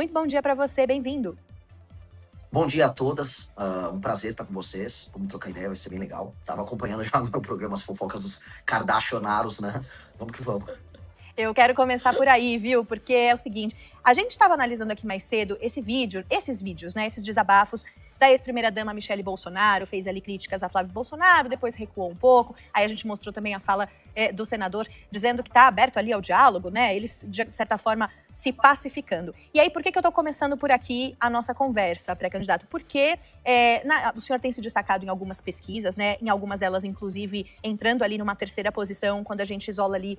Muito bom dia para você, bem-vindo. Bom dia a todas, um prazer estar com vocês, vamos trocar ideia, vai ser bem legal. Tava acompanhando já no meu programa as fofocas dos Kardashianários, né? Vamos que vamos. Eu quero começar por aí, viu? Porque é o seguinte, a gente estava analisando aqui mais cedo esses vídeos, né? Esses desabafos da ex-primeira-dama Michele Bolsonaro, fez ali críticas a Flávio Bolsonaro, depois recuou um pouco, aí a gente mostrou também a fala do senador dizendo que está aberto ali ao diálogo, né? Eles, de certa forma, se pacificando. E aí, por que eu estou começando por aqui a nossa conversa, pré-candidato? Porque o senhor tem se destacado em algumas pesquisas, né? Em algumas delas, inclusive, entrando ali numa terceira posição, quando a gente isola ali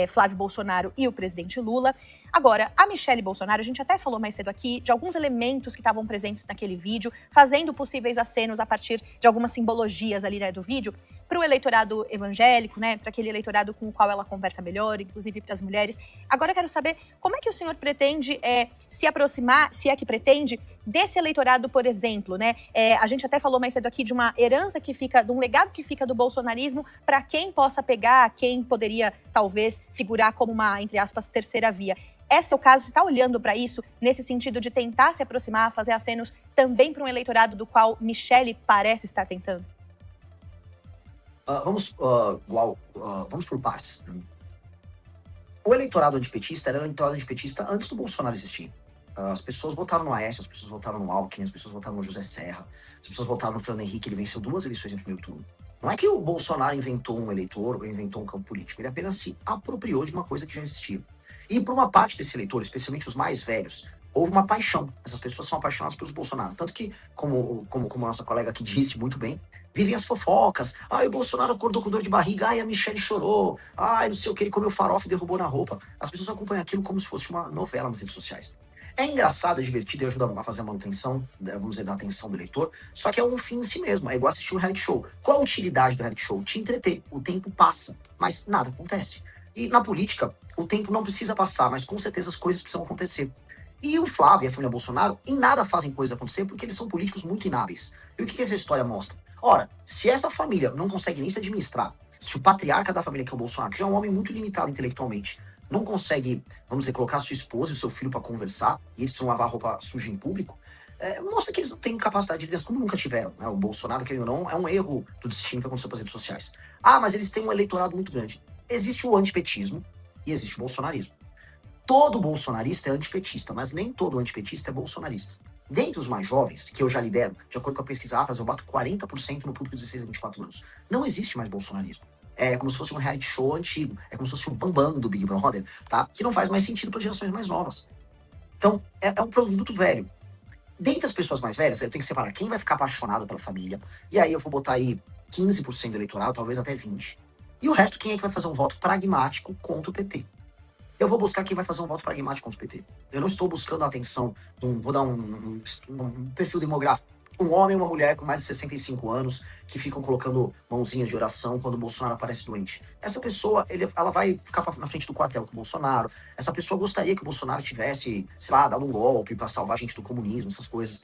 Flávio Bolsonaro e o presidente Lula. Agora, a Michele Bolsonaro, a gente até falou mais cedo aqui de alguns elementos que estavam presentes naquele vídeo, fazendo possíveis acenos a partir de algumas simbologias ali, né, do vídeo, para o eleitorado evangélico, né, para aquele eleitorado com o qual ela conversa melhor, inclusive para as mulheres. Agora eu quero saber como é que o senhor pretende se aproximar, se é que pretende, desse eleitorado, por exemplo, né? A gente até falou mais cedo aqui de uma herança que fica, de um legado que fica do bolsonarismo para quem possa pegar, quem poderia talvez figurar como uma, entre aspas, terceira via. Esse é o caso, você está olhando para isso nesse sentido de tentar se aproximar, fazer acenos também para um eleitorado do qual Michele parece estar tentando? Vamos por partes. O eleitorado antipetista era o eleitorado antipetista antes do Bolsonaro existir. As pessoas votaram no Aécio, as pessoas votaram no Alckmin, as pessoas votaram no José Serra, as pessoas votaram no Fernando Henrique, ele venceu 2 eleições em primeiro turno. Não é que o Bolsonaro inventou um eleitor ou inventou um campo político, ele apenas se apropriou de uma coisa que já existia. E por uma parte desse eleitor, especialmente os mais velhos, houve uma paixão. Essas pessoas são apaixonadas pelos Bolsonaro. Tanto que, como a nossa colega aqui disse muito bem, vivem as fofocas. O Bolsonaro acordou com dor de barriga, a Michele chorou, não sei o que, ele comeu farofa e derrubou na roupa. As pessoas acompanham aquilo como se fosse uma novela nas redes sociais. É engraçado, é divertido e ajuda a fazer a manutenção, vamos dizer, da atenção do leitor, só que é um fim em si mesmo, é igual assistir um reality show. Qual a utilidade do reality show? Te entreter, o tempo passa, mas nada acontece. E na política, o tempo não precisa passar, mas com certeza as coisas precisam acontecer. E o Flávio e a família Bolsonaro em nada fazem coisas acontecer porque eles são políticos muito inábeis. E o que essa história mostra? Ora, se essa família não consegue nem se administrar, se o patriarca da família, que é o Bolsonaro, que já é um homem muito limitado intelectualmente, não consegue, vamos dizer, colocar sua esposa e o seu filho para conversar, e eles precisam lavar roupa suja em público, mostra que eles não têm capacidade de liderança, como nunca tiveram. Né? O Bolsonaro, querendo ou não, é um erro do destino que aconteceu com as redes sociais. Mas eles têm um eleitorado muito grande. Existe o antipetismo e existe o bolsonarismo. Todo bolsonarista é antipetista, mas nem todo antipetista é bolsonarista. Dentre os mais jovens, que eu já lidero, de acordo com a pesquisa Atlas, eu bato 40% no público de 16 a 24 anos. Não existe mais bolsonarismo. É como se fosse um reality show antigo. É como se fosse o Bambam do Big Brother, tá? Que não faz mais sentido para gerações mais novas. Então, é um produto velho. Dentre as pessoas mais velhas, eu tenho que separar quem vai ficar apaixonado pela família. E aí eu vou botar aí 15% do eleitorado, talvez até 20%. E o resto, quem é que vai fazer um voto pragmático contra o PT? Eu vou buscar quem vai fazer um voto pragmático contra o PT. Eu não estou buscando a atenção, vou dar um perfil demográfico. Um homem e uma mulher com mais de 65 anos que ficam colocando mãozinhas de oração quando o Bolsonaro aparece doente. Essa pessoa, ela vai ficar na frente do quartel com o Bolsonaro. Essa pessoa gostaria que o Bolsonaro tivesse, sei lá, dado um golpe para salvar a gente do comunismo, essas coisas.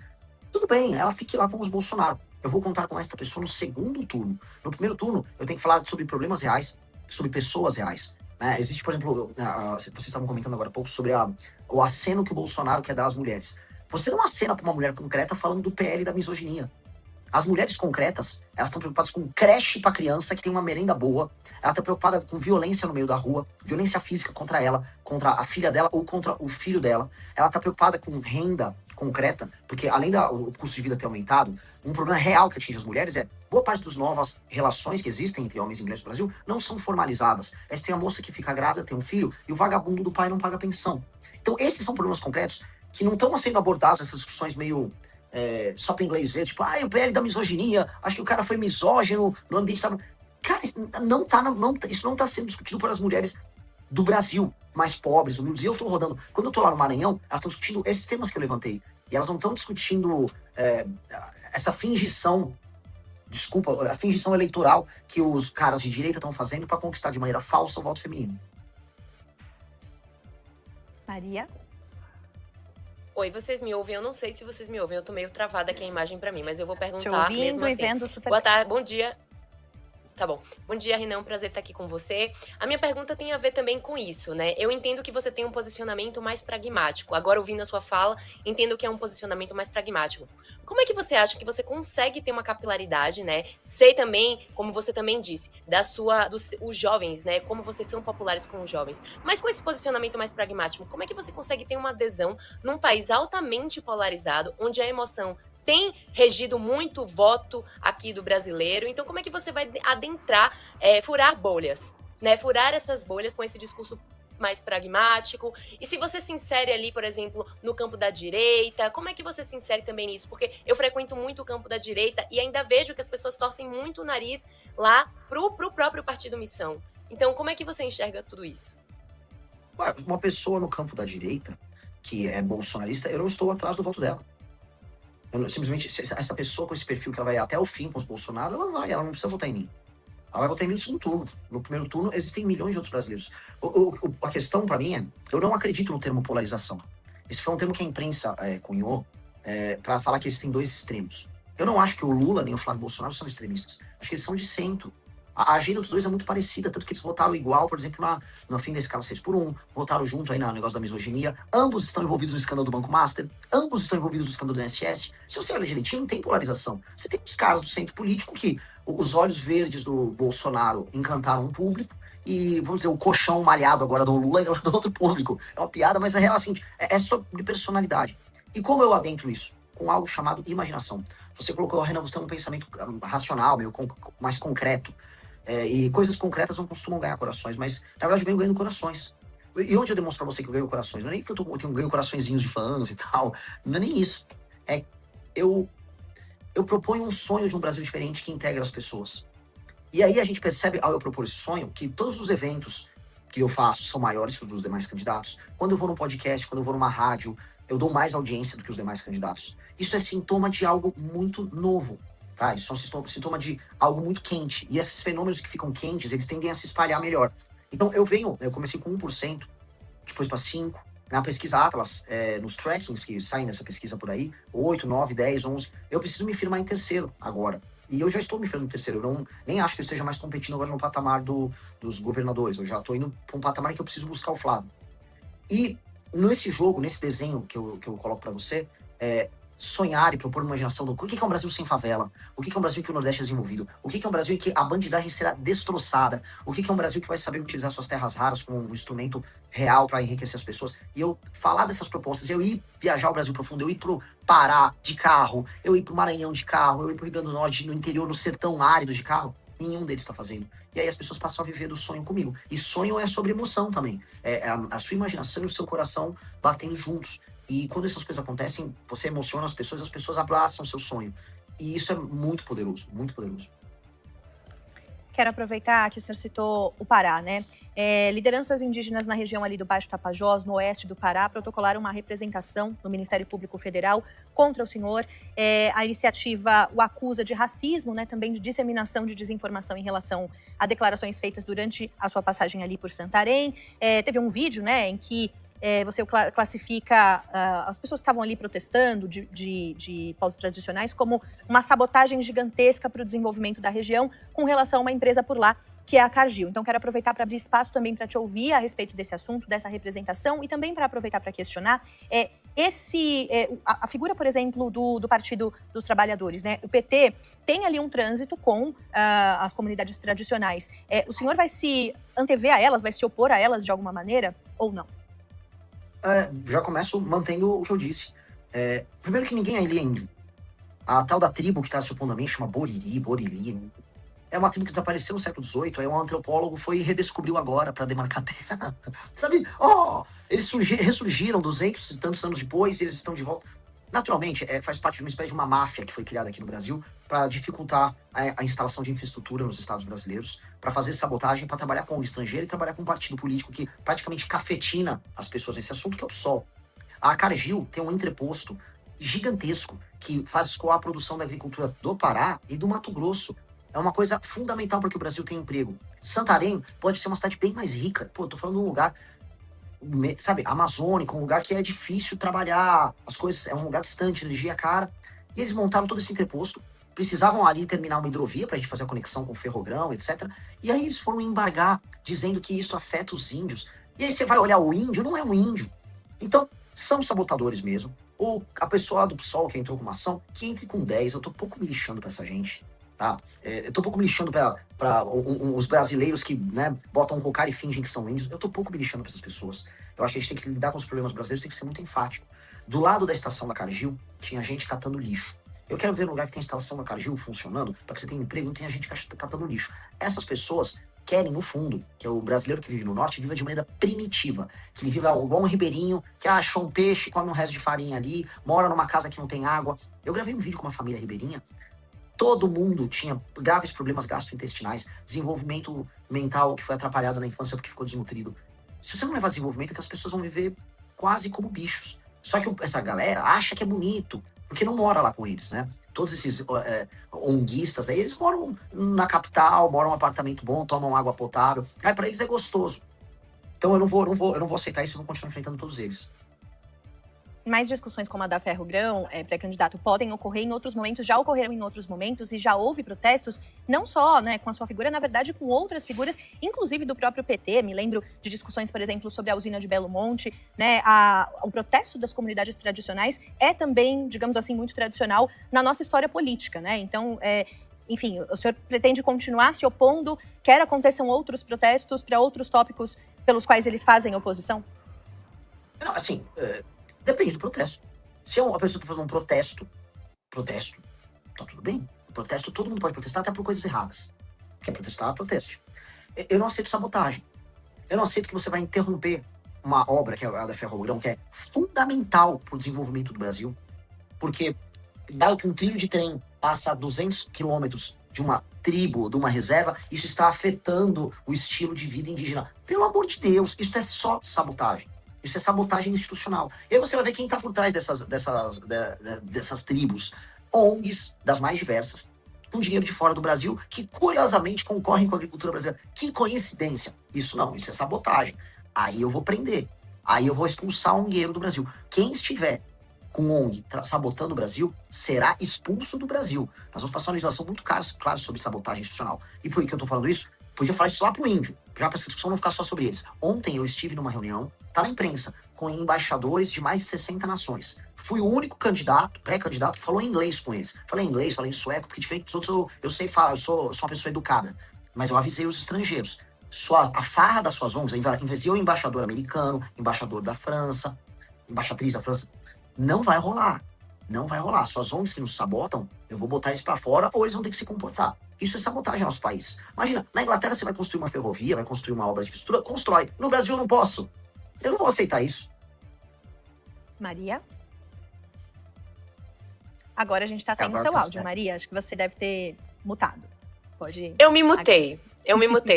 Tudo bem, ela fique lá com os Bolsonaro. Eu vou contar com essa pessoa no segundo turno. No primeiro turno, eu tenho que falar sobre problemas reais, sobre pessoas reais. Existe, por exemplo, vocês estavam comentando agora há pouco sobre o aceno que o Bolsonaro quer dar às mulheres. Você não acena para uma mulher concreta falando do PL da misoginia. As mulheres concretas, elas estão preocupadas com creche para criança que tem uma merenda boa. Ela está preocupada com violência no meio da rua, violência física contra ela, contra a filha dela ou contra o filho dela. Ela está preocupada com renda concreta, porque além do custo de vida ter aumentado, um problema real que atinge as mulheres é boa parte das novas relações que existem entre homens e mulheres no Brasil não são formalizadas. Você tem a moça que fica grávida, tem um filho, e o vagabundo do pai não paga pensão. Então esses são problemas concretos que não estão sendo abordados nessas discussões meio só para inglês ver, tipo, o PL da misoginia, acho que o cara foi misógino no ambiente da... Cara, isso não tá sendo discutido por as mulheres do Brasil, mais pobres, humildes. E eu tô rodando, quando eu tô lá no Maranhão, elas estão discutindo esses temas que eu levantei. E elas não estão discutindo essa fingição, a fingição eleitoral que os caras de direita estão fazendo para conquistar de maneira falsa o voto feminino. Maria? Oi, vocês me ouvem? Eu não sei se vocês me ouvem, eu tô meio travada aqui a imagem pra mim, mas eu vou perguntar Te ouvindo mesmo assim. e vendo super Boa bem. tarde, bom dia. Tá bom. Bom dia, Renan. Um prazer estar aqui com você. A minha pergunta tem a ver também com isso, né? Eu entendo que você tem um posicionamento mais pragmático. Agora, ouvindo a sua fala, entendo que é um posicionamento mais pragmático. Como é que você acha que você consegue ter uma capilaridade, né? Sei também, como você também disse, os jovens, né? Como vocês são populares com os jovens. Mas com esse posicionamento mais pragmático, como é que você consegue ter uma adesão num país altamente polarizado, onde a emoção tem regido muito o voto aqui do brasileiro? Então, como é que você vai adentrar, furar bolhas, né? Furar essas bolhas com esse discurso mais pragmático? E se você se insere ali, por exemplo, no campo da direita, como é que você se insere também nisso? Porque eu frequento muito o campo da direita e ainda vejo que as pessoas torcem muito o nariz lá pro próprio Partido Missão. Então, como é que você enxerga tudo isso? Ué, uma pessoa no campo da direita, que é bolsonarista, eu não estou atrás do voto dela. Simplesmente, essa pessoa com esse perfil que ela vai até o fim com os Bolsonaro, ela não precisa votar em mim. Ela vai votar em mim no segundo turno. No primeiro turno, existem milhões de outros brasileiros. A questão, pra mim, eu não acredito no termo polarização. Esse foi um termo que a imprensa cunhou pra falar que existem dois extremos. Eu não acho que o Lula nem o Flávio Bolsonaro são extremistas. Acho que eles são de centro. A agenda dos dois é muito parecida, tanto que eles votaram igual, por exemplo, no fim da escala 6x1, votaram junto aí no negócio da misoginia. Ambos estão envolvidos no escândalo do Banco Master, ambos estão envolvidos no escândalo do INSS. Se você olha direitinho, não tem polarização. Você tem os caras do centro político que os olhos verdes do Bolsonaro encantaram um público, e, vamos dizer, o colchão malhado agora do Lula é do outro público. É uma piada, mas é real, assim, é sobre personalidade. E como eu adentro isso? Com algo chamado imaginação. Você colocou, Renan, você tem um pensamento racional, meio mais concreto. E coisas concretas não costumam ganhar corações, mas na verdade eu venho ganhando corações. E onde eu demonstro pra você que eu ganho corações? Não é nem que eu ganho coraçõezinhos de fãs e tal. Não é nem isso. Eu proponho um sonho de um Brasil diferente que integra as pessoas. E aí a gente percebe, ao eu propor esse sonho, que todos os eventos que eu faço são maiores que os dos demais candidatos. Quando eu vou num podcast, quando eu vou numa rádio, eu dou mais audiência do que os demais candidatos. Isso é sintoma de algo muito novo. Tá? Isso é um sintoma de algo muito quente. E esses fenômenos que ficam quentes, eles tendem a se espalhar melhor. Então, eu comecei com 1%, depois para 5%. Na pesquisa Atlas, nos trackings que saem dessa pesquisa por aí, 8, 9, 10, 11, eu preciso me firmar em terceiro agora. E eu já estou me firmando em terceiro. Eu nem acho que eu esteja mais competindo agora no patamar dos governadores. Eu já estou indo para um patamar que eu preciso buscar o Flávio. E nesse jogo, nesse desenho que eu coloco para você, sonhar e propor uma imaginação do que é um Brasil sem favela, o que é um Brasil em que o Nordeste é desenvolvido, o que é um Brasil em que a bandidagem será destroçada, o que é um Brasil que vai saber utilizar suas terras raras como um instrumento real para enriquecer as pessoas. E eu falar dessas propostas, eu ir viajar ao Brasil profundo, eu ir pro Pará de carro, eu ir pro Maranhão de carro, eu ir pro Rio Grande do Norte, no interior, no sertão árido de carro, nenhum deles está fazendo. E aí as pessoas passam a viver do sonho comigo. E sonho é sobre emoção também. A sua imaginação e o seu coração batendo juntos. E quando essas coisas acontecem, você emociona as pessoas abraçam o seu sonho. E isso é muito poderoso, muito poderoso. Quero aproveitar que o senhor citou o Pará, né? Lideranças indígenas na região ali do Baixo Tapajós, no oeste do Pará, protocolaram uma representação no Ministério Público Federal contra o senhor. A iniciativa o acusa de racismo, né? Também de disseminação de desinformação em relação a declarações feitas durante a sua passagem ali por Santarém. Teve um vídeo, né, em que você classifica as pessoas que estavam ali protestando de povos tradicionais como uma sabotagem gigantesca para o desenvolvimento da região com relação a uma empresa por lá, que é a Cargill. Então, quero aproveitar para abrir espaço também para te ouvir a respeito desse assunto, dessa representação, e também para aproveitar para questionar a figura, por exemplo, do Partido dos Trabalhadores, né? O PT tem ali um trânsito com as comunidades tradicionais. O senhor vai se antever a elas, vai se opor a elas de alguma maneira, ou não? Já começo mantendo o que eu disse. Primeiro que ninguém ali é índio. A tal da tribo que está se opondo a mim chama Borili. É uma tribo que desapareceu no século XVIII, aí um antropólogo foi e redescobriu agora para demarcar a terra. Sabe? Eles ressurgiram 200 e tantos anos depois e eles estão de volta. Naturalmente, faz parte de uma espécie de uma máfia que foi criada aqui no Brasil para dificultar a instalação de infraestrutura nos estados brasileiros, para fazer sabotagem, para trabalhar com o estrangeiro e trabalhar com um partido político que praticamente cafetina as pessoas nesse assunto, que é o PSOL. A Cargill tem um entreposto gigantesco que faz escoar a produção da agricultura do Pará e do Mato Grosso. É uma coisa fundamental para que o Brasil tenha emprego. Santarém pode ser uma cidade bem mais rica. Pô, eu tô falando de um lugar, sabe, amazônico, um lugar que é difícil trabalhar, as coisas, é um lugar distante, energia cara. E eles montaram todo esse entreposto precisavam ali terminar uma hidrovia pra gente fazer a conexão com o Ferrogrão, etc. E aí eles foram embargar, dizendo que isso afeta os índios. E aí você vai olhar o índio, não é um índio. Então, são sabotadores mesmo. Ou a pessoa lá do PSOL que entrou com uma ação, que entre com 10, eu tô pouco me lixando pra essa gente, tá? Eu tô pouco me lixando pra os brasileiros que, né, botam um cocar e fingem que são índios. Eu tô pouco me lixando pra essas pessoas. Eu acho que a gente tem que lidar com os problemas brasileiros, tem que ser muito enfático. Do lado da estação da Cargill, tinha gente catando lixo. Eu quero ver um lugar que tem instalação da Cargill funcionando, para que você tenha emprego e não tenha gente catando lixo. Essas pessoas querem, no fundo, que é o brasileiro que vive no norte, viva de maneira primitiva. Que ele viva igual um ribeirinho, que achou um peixe, come um resto de farinha ali, mora numa casa que não tem água. Eu gravei um vídeo com uma família ribeirinha. Todo mundo tinha graves problemas gastrointestinais, desenvolvimento mental que foi atrapalhado na infância porque ficou desnutrido. Se você não levar desenvolvimento, é que as pessoas vão viver quase como bichos. Só que essa galera acha que é bonito, porque não mora lá com eles, né? Todos esses onguistas aí, eles moram na capital, moram num apartamento bom, tomam água potável. Aí pra eles é gostoso. Então eu não vou aceitar isso, eu vou continuar enfrentando todos eles. Mais discussões como a da Ferrogrão, pré-candidato, podem ocorrer em outros momentos, já ocorreram em outros momentos e já houve protestos, não só, né, com a sua figura, na verdade com outras figuras, inclusive do próprio PT. Me lembro de discussões, por exemplo, sobre a usina de Belo Monte, né? O protesto das comunidades tradicionais é também, digamos assim, muito tradicional na nossa história política, né? Então, enfim, o senhor pretende continuar se opondo? Quer aconteçam outros protestos para outros tópicos pelos quais eles fazem oposição? Não, assim, depende do protesto. Se a pessoa tá fazendo um protesto, tá tudo bem. Protesto, todo mundo pode protestar, até por coisas erradas. Quer protestar, proteste. Eu não aceito sabotagem. Eu não aceito que você vai interromper uma obra, que é a da Ferrogrão, que é fundamental para o desenvolvimento do Brasil, porque, dado que um trilho de trem passa a 200 quilômetros de uma tribo, de uma reserva, isso está afetando o estilo de vida indígena. Pelo amor de Deus, isso é só sabotagem. Isso é sabotagem institucional. E aí você vai ver quem está por trás dessas tribos. ONGs das mais diversas, com dinheiro de fora do Brasil, que curiosamente concorrem com a agricultura brasileira. Que coincidência. Isso não, isso é sabotagem. Aí eu vou prender. Aí eu vou expulsar o ongueiro do Brasil. Quem estiver com ONG sabotando o Brasil, será expulso do Brasil. Nós vamos passar uma legislação muito clara sobre sabotagem institucional. E por que eu tô falando isso? Podia falar isso lá pro índio, já para essa discussão não ficar só sobre eles. Ontem eu estive numa reunião, tá na imprensa, com embaixadores de mais de 60 nações. Fui o único candidato, pré-candidato, que falou inglês com eles. Falei inglês, falei sueco, porque diferente dos outros eu sei falar, eu sou uma pessoa educada. Mas eu avisei os estrangeiros. A farra das suas ONGs, em vez de eu embaixador americano, embaixador da França, embaixatriz da França, não vai rolar. Não vai rolar. Suas ONGs que nos sabotam, eu vou botar eles pra fora ou eles vão ter que se comportar. Isso é sabotagem no nosso país. Imagina, na Inglaterra você vai construir uma ferrovia, vai construir uma obra de infraestrutura, constrói. No Brasil eu não posso. Eu não vou aceitar isso. Maria? Agora a gente tá sem o seu áudio, Maria. Acho que você deve ter mutado. Pode. Eu me mutei.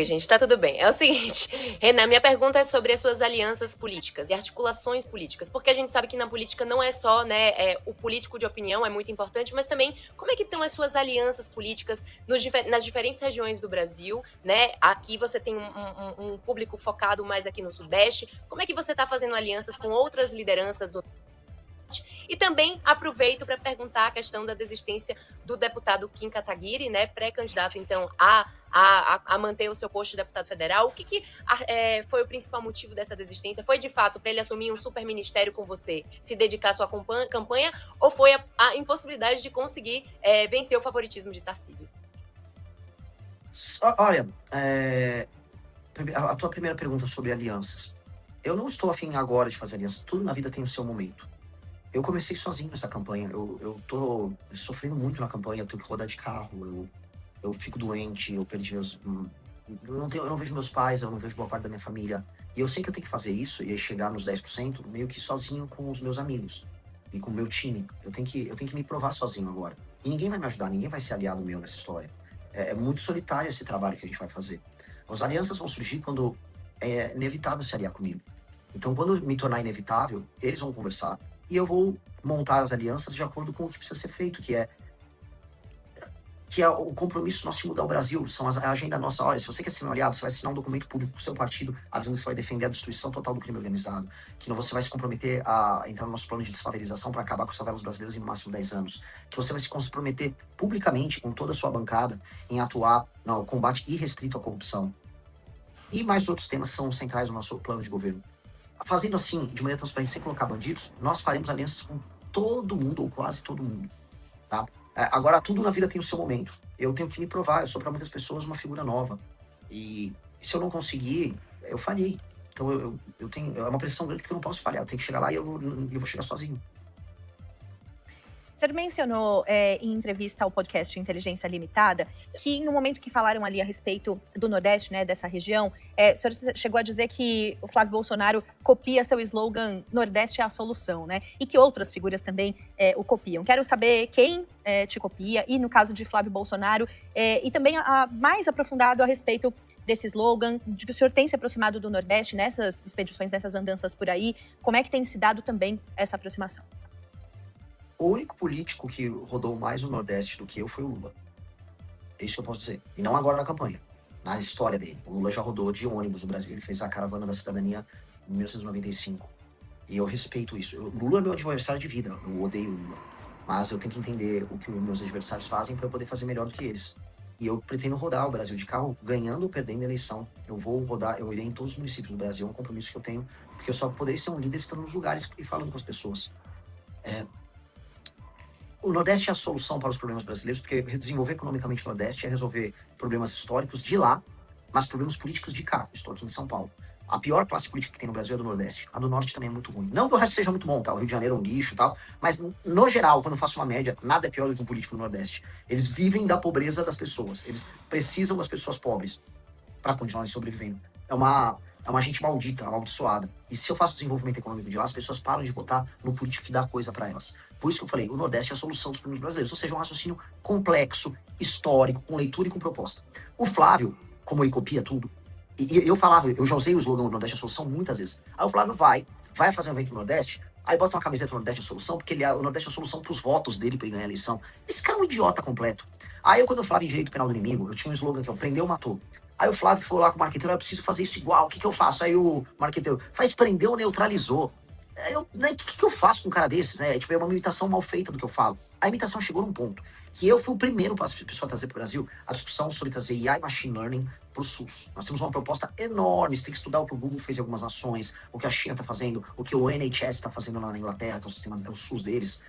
Gente, tá tudo bem. É o seguinte, Renan, minha pergunta é sobre as suas alianças políticas e articulações políticas, porque a gente sabe que na política não é só, né, o político de opinião é muito importante, mas também como é que estão as suas alianças políticas nas diferentes regiões do Brasil, né? Aqui você tem um público focado mais aqui no Sudeste. Como é que você tá fazendo alianças com outras lideranças do E também aproveito para perguntar a questão da desistência do deputado Kim Kataguiri, né, pré-candidato, então, a manter o seu posto de deputado federal. O que foi o principal motivo dessa desistência? Foi, de fato, para ele assumir um super ministério com você, se dedicar à sua campanha, ou foi a impossibilidade de conseguir vencer o favoritismo de Tarcísio? Olha, a tua primeira pergunta sobre alianças. Eu não estou afim agora de fazer alianças. Tudo na vida tem o seu momento. Eu comecei sozinho nessa campanha. Eu tô sofrendo muito na campanha. Eu tenho que rodar de carro. Eu fico doente. Eu perdi meus... Eu não vejo meus pais. Eu não vejo boa parte da minha família. E eu sei que eu tenho que fazer isso e aí chegar nos 10% meio que sozinho com os meus amigos e com o meu time. Eu tenho que me provar sozinho agora. E ninguém vai me ajudar. Ninguém vai ser aliado meu nessa história. É muito solitário esse trabalho que a gente vai fazer. As alianças vão surgir quando é inevitável se aliar comigo. Então, quando me tornar inevitável, eles vão conversar. E eu vou montar as alianças de acordo com o que precisa ser feito, que é que é o compromisso nosso de mudar o Brasil, a agenda nossa. Olha, se você quer ser meu aliado, você vai assinar um documento público pro seu partido, avisando que você vai defender a destruição total do crime organizado, que não você vai se comprometer a entrar no nosso plano de desfavelização para acabar com as favelas brasileiras em no máximo 10 anos, que você vai se comprometer publicamente com toda a sua bancada em atuar no combate irrestrito à corrupção. E mais outros temas que são centrais no nosso plano de governo. Fazendo assim, de maneira transparente, sem colocar bandidos, nós faremos alianças com todo mundo, ou quase todo mundo, tá? Agora, tudo na vida tem o seu momento. Eu tenho que me provar, eu sou para muitas pessoas uma figura nova. E se eu não conseguir, eu falhei. Então eu tenho, é uma pressão grande porque eu não posso falhar. Eu tenho que chegar lá e eu vou chegar sozinho. O senhor mencionou em entrevista ao podcast Inteligência Limitada que no momento que falaram ali a respeito do Nordeste, né, dessa região, o senhor chegou a dizer que o Flávio Bolsonaro copia seu slogan Nordeste é a solução, né? E que outras figuras também o copiam. Quero saber quem te copia e no caso de Flávio Bolsonaro e também mais aprofundado a respeito desse slogan, de que o senhor tem se aproximado do Nordeste nessas expedições, nessas andanças por aí. Como é que tem se dado também essa aproximação? O único político que rodou mais no Nordeste do que eu foi o Lula. É isso que eu posso dizer. E não agora na campanha. Na história dele. O Lula já rodou de ônibus no Brasil. Ele fez a Caravana da Cidadania em 1995. E eu respeito isso. O Lula é meu adversário de vida. Eu odeio o Lula. Mas eu tenho que entender o que os meus adversários fazem para eu poder fazer melhor do que eles. E eu pretendo rodar o Brasil de carro, ganhando ou perdendo a eleição. Eu vou rodar, eu irei em todos os municípios do Brasil. É um compromisso que eu tenho. Porque eu só poderei ser um líder estando nos lugares e falando com as pessoas. O Nordeste é a solução para os problemas brasileiros, porque desenvolver economicamente o Nordeste é resolver problemas históricos de lá, mas problemas políticos de cá. Estou aqui em São Paulo. A pior classe política que tem no Brasil é a do Nordeste. A do Norte também é muito ruim. Não que o resto seja muito bom, tá? O Rio de Janeiro é um lixo e tal, mas no geral, quando eu faço uma média, nada é pior do que um político do Nordeste. Eles vivem da pobreza das pessoas. Eles precisam das pessoas pobres para continuarem sobrevivendo. É uma gente maldita, amaldiçoada. E se eu faço desenvolvimento econômico de lá, as pessoas param de votar no político que dá coisa para elas. Por isso que eu falei, o Nordeste é a solução dos problemas brasileiros. Ou seja, um raciocínio complexo, histórico, com leitura e com proposta. O Flávio, como ele copia tudo, e eu falava, eu já usei o slogan do Nordeste é a solução muitas vezes. Aí o Flávio vai fazer um evento no Nordeste, aí bota uma camiseta do Nordeste é a solução, porque o Nordeste é a solução pros votos dele pra ele ganhar a eleição. Esse cara é um idiota completo. Aí quando eu falava em direito penal do inimigo, eu tinha um slogan que é o prendeu, matou. Aí o Flávio falou lá com o marqueteiro, eu preciso fazer isso igual, o que eu faço? Aí o marqueteiro, faz prendeu, neutralizou. O que eu faço com um cara desses, né? É uma imitação mal feita do que eu falo. A imitação chegou num ponto que eu fui o primeiro para as pessoas trazer para o Brasil a discussão sobre trazer AI e Machine Learning para o SUS. Nós temos uma proposta enorme, você tem que estudar o que o Google fez em algumas nações, o que a China está fazendo, o que o NHS está fazendo lá na Inglaterra, que é o sistema, é o SUS deles.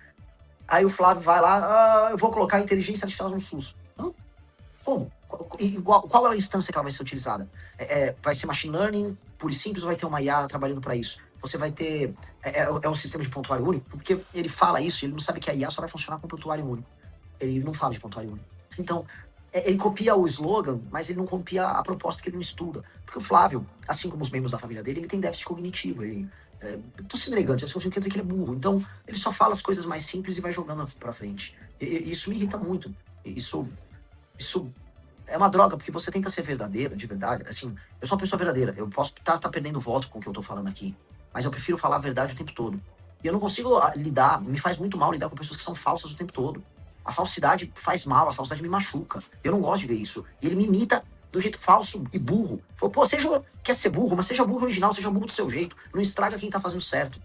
Aí o Flávio vai lá, eu vou colocar a inteligência artificial no SUS. Hã? Como? Qual é a instância que ela vai ser utilizada? Vai ser machine learning, puro e simples, ou vai ter uma IA trabalhando para isso? Você vai ter... É um sistema de prontuário único? Porque ele fala isso e ele não sabe que a IA só vai funcionar com prontuário único. Ele não fala de prontuário único. Então, ele copia o slogan, mas ele não copia a proposta porque ele não estuda. Porque o Flávio, assim como os membros da família dele, ele tem déficit cognitivo. Tô sendo elegante, isso quer dizer que ele é burro. Então, ele só fala as coisas mais simples e vai jogando pra frente. E isso me irrita muito. Isso é uma droga, porque você tenta ser verdadeiro, de verdade. Assim, eu sou uma pessoa verdadeira. Eu posso tá perdendo voto com o que eu tô falando aqui. Mas eu prefiro falar a verdade o tempo todo. E eu não consigo me faz muito mal lidar com pessoas que são falsas o tempo todo. A falsidade faz mal, a falsidade me machuca. Eu não gosto de ver isso. E ele me imita do jeito falso e burro. Falou, pô, quer ser burro, mas seja burro original, seja burro do seu jeito. Não estraga quem tá fazendo certo.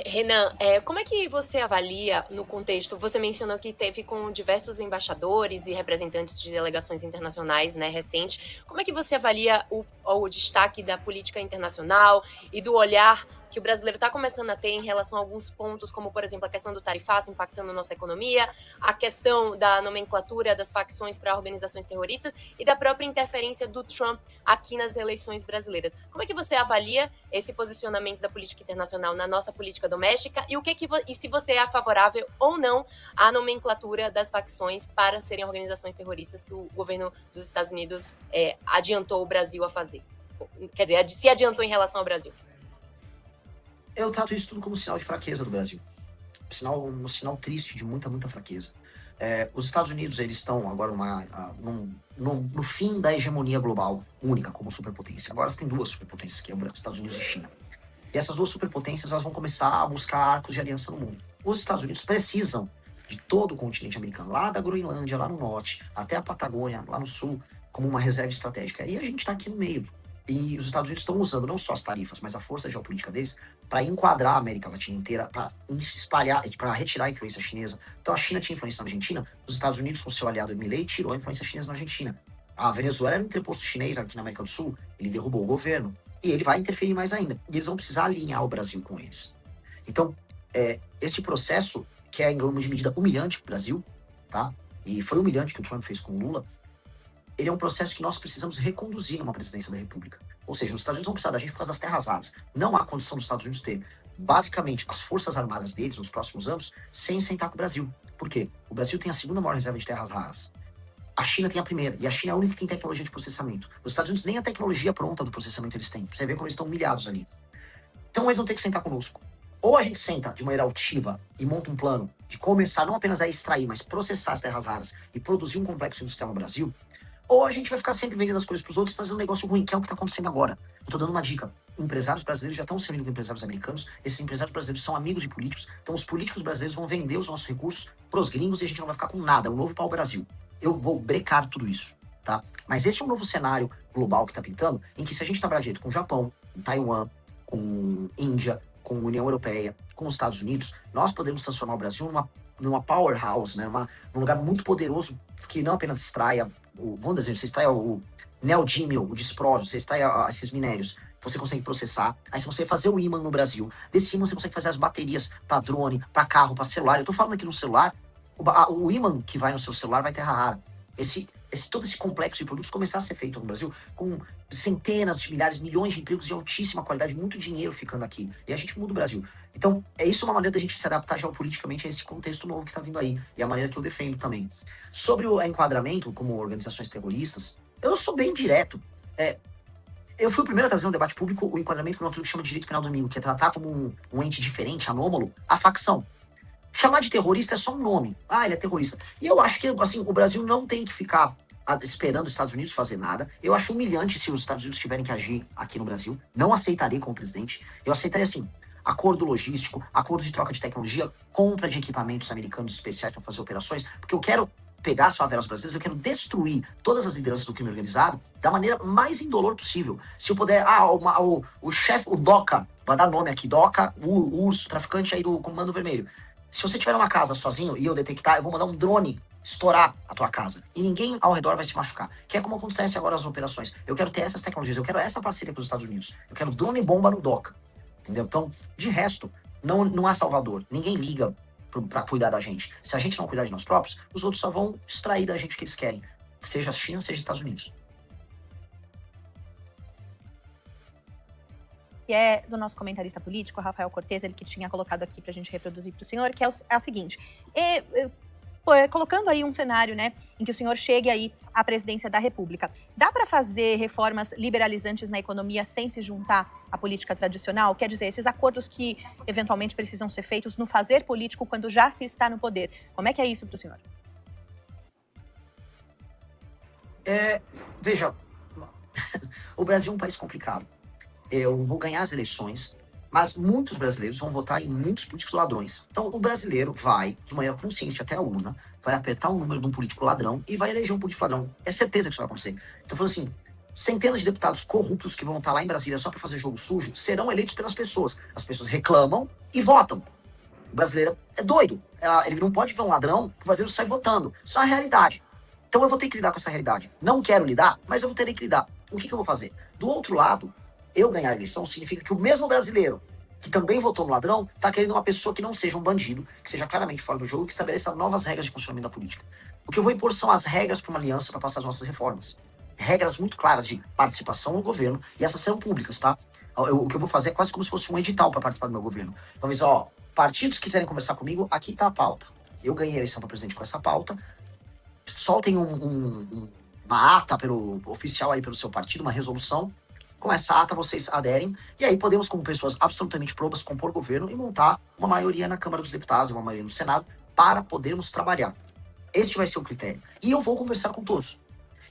Renan, como é que você avalia no contexto, você mencionou que teve com diversos embaixadores e representantes de delegações internacionais, né, recente, como é que você avalia o destaque da política internacional e do olhar que o brasileiro está começando a ter em relação a alguns pontos, como, por exemplo, a questão do tarifaço impactando a nossa economia, a questão da nomenclatura das facções para organizações terroristas e da própria interferência do Trump aqui nas eleições brasileiras. Como é que você avalia esse posicionamento da política internacional na nossa política doméstica e se você é favorável ou não à nomenclatura das facções para serem organizações terroristas que o governo dos Estados Unidos adiantou o Brasil a fazer? Quer dizer, se adiantou em relação ao Brasil. Eu trato isso tudo como sinal de fraqueza do Brasil. Um sinal triste de muita, muita fraqueza. Os Estados Unidos, eles estão agora no fim da hegemonia global única como superpotência. Agora você tem duas superpotências, que é os Estados Unidos e China. E essas duas superpotências, elas vão começar a buscar arcos de aliança no mundo. os Estados Unidos precisam de todo o continente americano, lá da Groenlândia, lá no norte, até a Patagônia, lá no sul, como uma reserva estratégica. E a gente está aqui no meio. E os Estados Unidos estão usando não só as tarifas, mas a força geopolítica deles para enquadrar a América Latina inteira, para espalhar, para retirar a influência chinesa. Então a China tinha influência na Argentina, os Estados Unidos, com seu aliado Milei, tirou a influência chinesa na Argentina. A Venezuela era um entreposto chinês aqui na América do Sul, ele derrubou o governo. E ele vai interferir mais ainda. E eles vão precisar alinhar o Brasil com eles. Então, este processo, que é em grande medida humilhante para o Brasil, tá? E foi humilhante que o Trump fez com o Lula, ele é um processo que nós precisamos reconduzir numa presidência da República. Ou seja, os Estados Unidos vão precisar da gente por causa das terras raras. Não há condição dos Estados Unidos ter, basicamente, as forças armadas deles nos próximos anos sem sentar com o Brasil. Por quê? O Brasil tem a segunda maior reserva de terras raras. A China tem a primeira, e a China é a única que tem tecnologia de processamento. Os Estados Unidos nem a tecnologia pronta do processamento eles têm. Pra você ver como eles estão humilhados ali. Então eles vão ter que sentar conosco. Ou a gente senta de maneira altiva e monta um plano de começar não apenas a extrair, mas processar as terras raras e produzir um complexo industrial no Brasil, ou a gente vai ficar sempre vendendo as coisas pros outros e fazendo um negócio ruim, que é o que tá acontecendo agora. Eu tô dando uma dica. Empresários brasileiros já estão se unindo com empresários americanos. Esses empresários brasileiros são amigos de políticos. Então os políticos brasileiros vão vender os nossos recursos pros gringos e a gente não vai ficar com nada. É um novo pau-brasil. Eu vou brecar tudo isso, tá? Mas este é um novo cenário global que tá pintando, em que se a gente trabalhar direito com o Japão, com Taiwan, com Índia, com a União Europeia, com os Estados Unidos, nós podemos transformar o Brasil numa powerhouse, né? Num lugar muito poderoso que não apenas extraia, vamos dizer, você extrai o neodímio, o disprósio, você extrai esses minérios, você consegue processar, aí você consegue fazer o ímã no Brasil. Desse ímã você consegue fazer as baterias para drone, para carro, para celular. Eu tô falando aqui no celular, o ímã que vai no seu celular vai terra rara. Todo esse complexo de produtos começar a ser feito no Brasil com centenas de milhares, milhões de empregos de altíssima qualidade, muito dinheiro ficando aqui. E a gente muda o Brasil. Então, isso é uma maneira da gente se adaptar geopoliticamente a esse contexto novo que está vindo aí. E a maneira que eu defendo também. Sobre o enquadramento como organizações terroristas, eu sou bem direto. Eu fui o primeiro a trazer um debate público o enquadramento naquilo que chama de direito penal do inimigo, que é tratar como um ente diferente, anômalo, a facção. Chamar de terrorista é só um nome. Ah, ele é terrorista. E eu acho que, assim, o Brasil não tem que ficar esperando os Estados Unidos fazer nada. Eu acho humilhante se os Estados Unidos tiverem que agir aqui no Brasil. Não aceitarei como presidente. Eu aceitaria, assim, acordo logístico, acordo de troca de tecnologia, compra de equipamentos americanos especiais para fazer operações, porque eu quero pegar as favelas brasileiras, eu quero destruir todas as lideranças do crime organizado da maneira mais indolor possível. Se eu puder, o chefe, o DOCA, vai dar nome aqui, DOCA, o urso, traficante aí do Comando Vermelho. Se você tiver uma casa sozinho e eu detectar, eu vou mandar um drone estourar a tua casa. E ninguém ao redor vai se machucar. Que é como acontece agora as operações. Eu quero ter essas tecnologias, eu quero essa parceria com os Estados Unidos. Eu quero drone e bomba no DOCA. Entendeu? Então, de resto, não há salvador. Ninguém liga pra cuidar da gente. Se a gente não cuidar de nós próprios, os outros só vão extrair da gente o que eles querem. Seja a China, seja os Estados Unidos. Que é do nosso comentarista político, Rafael Cortez, ele que tinha colocado aqui para a gente reproduzir para o senhor, que é o seguinte, colocando aí um cenário, né, em que o senhor chegue aí à presidência da República, dá para fazer reformas liberalizantes na economia sem se juntar à política tradicional? Quer dizer, esses acordos que eventualmente precisam ser feitos no fazer político quando já se está no poder. Como é que é isso para o senhor? Veja, o Brasil é um país complicado. Eu vou ganhar as eleições, mas muitos brasileiros vão votar em muitos políticos ladrões. Então, o brasileiro vai, de maneira consciente até a urna, vai apertar o número de um político ladrão e vai eleger um político ladrão. É certeza que isso vai acontecer. Então, falando assim, centenas de deputados corruptos que vão estar lá em Brasília só para fazer jogo sujo serão eleitos pelas pessoas. As pessoas reclamam e votam. O brasileiro é doido. Ele não pode ver um ladrão, o brasileiro sai votando. Isso é a realidade. Então, eu vou ter que lidar com essa realidade. Não quero lidar, mas eu vou ter que lidar. O que eu vou fazer? Do outro lado, eu ganhar a eleição significa que o mesmo brasileiro que também votou no ladrão está querendo uma pessoa que não seja um bandido, que seja claramente fora do jogo e que estabeleça novas regras de funcionamento da política. O que eu vou impor são as regras para uma aliança para passar as nossas reformas. Regras muito claras de participação no governo, e essas serão públicas, tá? O que eu vou fazer é quase como se fosse um edital para participar do meu governo. Talvez, partidos que quiserem conversar comigo, aqui tá a pauta. Eu ganhei a eleição para presidente com essa pauta. Soltem uma ata oficial aí pelo seu partido, uma resolução. Com essa ata vocês aderem, e aí podemos, como pessoas absolutamente probas, compor governo e montar uma maioria na Câmara dos Deputados, uma maioria no Senado, para podermos trabalhar. Este vai ser o critério. E eu vou conversar com todos.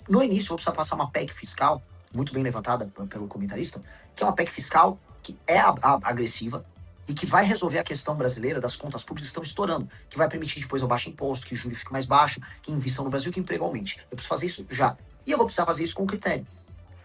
No início, eu vou precisar passar uma PEC fiscal, muito bem levantada pelo comentarista, que é uma PEC fiscal que é agressiva, e que vai resolver a questão brasileira das contas públicas que estão estourando, que vai permitir depois eu baixo imposto, que o juro fique mais baixo, que invistam no Brasil, que o emprego aumente. Eu preciso fazer isso já. E eu vou precisar fazer isso com critério.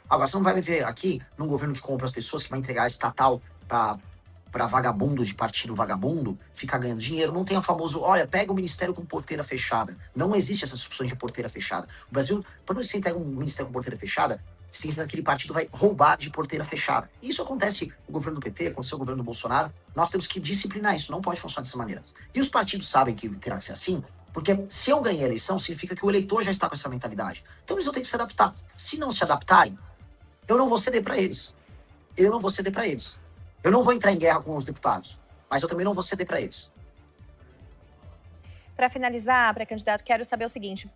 Agora, você não vai me ver aqui num governo que compra as pessoas, que vai entregar estatal para vagabundo de partido vagabundo, ficar ganhando dinheiro. Não tem o famoso, olha, pega o ministério com porteira fechada. Não existe essas discussões de porteira fechada. O Brasil, quando você entrega um ministério com porteira fechada, significa que aquele partido vai roubar de porteira fechada. Isso acontece no governo do PT, aconteceu no governo do Bolsonaro. Nós temos que disciplinar isso, não pode funcionar dessa maneira. E os partidos sabem que terá que ser assim, porque se eu ganhei a eleição, significa que o eleitor já está com essa mentalidade. Então eles vão ter que se adaptar. Se não se adaptarem, eu não vou ceder para eles. Eu não vou ceder para eles. Eu não vou entrar em guerra com os deputados, mas eu também não vou ceder para eles. Para finalizar, pré-candidato, quero saber o seguinte: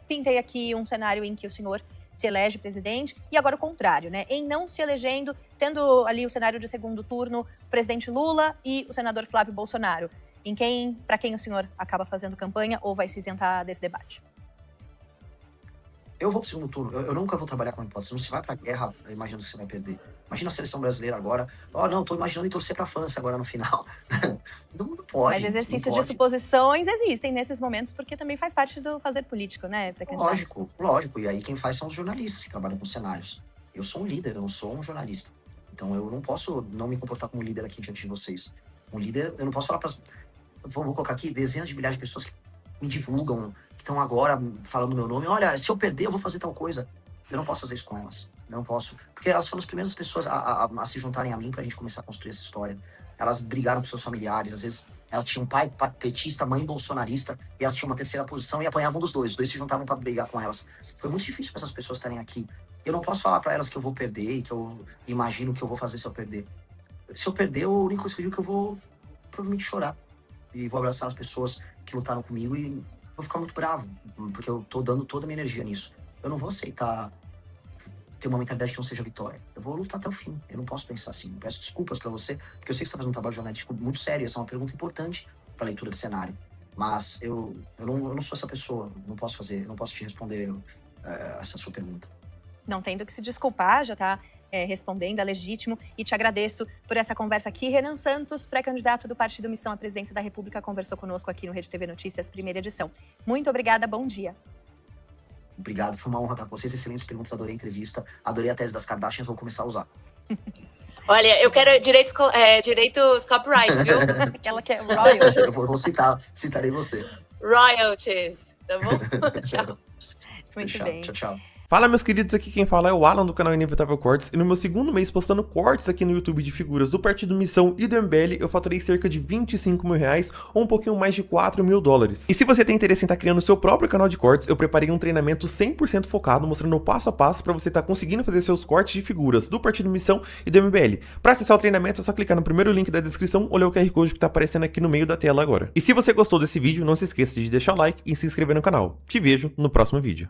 pintei aqui um cenário em que o senhor se elege presidente e agora o contrário, né? Em não se elegendo, tendo ali o cenário de segundo turno, o presidente Lula e o senador Flávio Bolsonaro. Para quem o senhor acaba fazendo campanha ou vai se isentar desse debate? Eu vou pro segundo turno. Eu nunca vou trabalhar com hipótese. Não se vai pra guerra imaginando que você vai perder. Imagina a seleção brasileira agora. Não, tô imaginando em torcer pra França agora no final. Não pode. Mas exercícios de suposições existem nesses momentos, porque também faz parte do fazer político, né? Lógico. E aí quem faz são os jornalistas que trabalham com cenários. Eu sou um líder, eu não sou um jornalista. Então eu não posso não me comportar como líder aqui diante de vocês. Um líder, eu não posso falar para vou colocar aqui dezenas de milhares de pessoas que me divulgam, que estão agora falando meu nome. Olha, se eu perder, eu vou fazer tal coisa. Eu não posso fazer isso com elas. Eu não posso. Porque elas foram as primeiras pessoas a se juntarem a mim pra gente começar a construir essa história. Elas brigaram com seus familiares. Às vezes, elas tinham pai petista, mãe bolsonarista, e elas tinham uma terceira posição e apanhavam dos dois. Os dois se juntavam pra brigar com elas. Foi muito difícil pra essas pessoas estarem aqui. Eu não posso falar pra elas que eu vou perder e que eu imagino o que eu vou fazer se eu perder. Se eu perder, a única coisa que eu digo é que eu vou provavelmente chorar. E vou abraçar as pessoas que lutaram comigo e vou ficar muito bravo, porque eu tô dando toda a minha energia nisso. Eu não vou aceitar ter uma mentalidade que não seja vitória. Eu vou lutar até o fim. Eu não posso pensar assim. Eu peço desculpas pra você, porque eu sei que você tá fazendo um trabalho jornalístico muito sério. Essa é uma pergunta importante pra leitura de cenário. Mas eu não sou essa pessoa. Não posso te responder essa sua pergunta. Não tem do que se desculpar, já tá respondendo, é legítimo, e te agradeço por essa conversa aqui. Renan Santos, pré-candidato do Partido Missão à Presidência da República, conversou conosco aqui no Rede TV Notícias, primeira edição. Muito obrigada, bom dia. Obrigado, foi uma honra estar com vocês, excelentes perguntas, adorei a entrevista, adorei a tese das Kardashians, vou começar a usar. Olha, eu quero direitos copyrights, viu? Ela quer royalties. Eu vou citarei você. Royalties, tá bom? Tchau. Muito Fechado. bem. Tchau. Fala, meus queridos, aqui quem fala é o Alan do canal Inevitável Cortes, e no meu segundo mês postando cortes aqui no YouTube de figuras do Partido Missão e do MBL, eu faturei cerca de 25 mil reais, ou um pouquinho mais de 4 mil dólares. E se você tem interesse em estar criando o seu próprio canal de cortes, eu preparei um treinamento 100% focado, mostrando o passo a passo para você estar conseguindo fazer seus cortes de figuras do Partido Missão e do MBL. Para acessar o treinamento é só clicar no primeiro link da descrição ou ler o QR Code que está aparecendo aqui no meio da tela agora. E se você gostou desse vídeo, não se esqueça de deixar o like e se inscrever no canal. Te vejo no próximo vídeo.